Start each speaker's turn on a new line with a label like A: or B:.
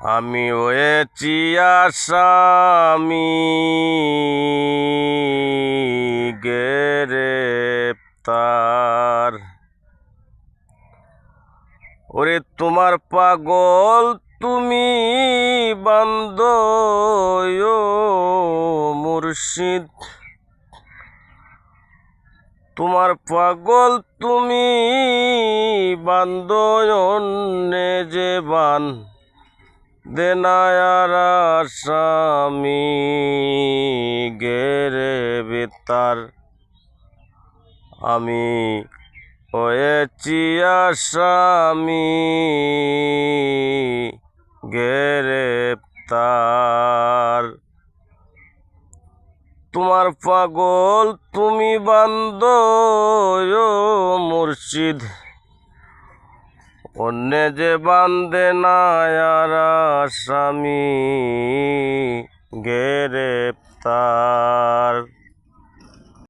A: আমি হয়েছি আসামি গ্রেপ্তার। ওরে তোমার পাগল তুমি বান্দো মুর্শিদ, তোমার পাগল তুমি বান্দো অন্যে যে বান দেনায়ার আসামি গ্রেপ্তার। আমি হয়েছি আসামি গ্রেপ্তার। তোমার পাগল তুমি বান্দো মুর্শিদ, অন্যে যে বান্দে না আর আসামি গ্রেপ্তার।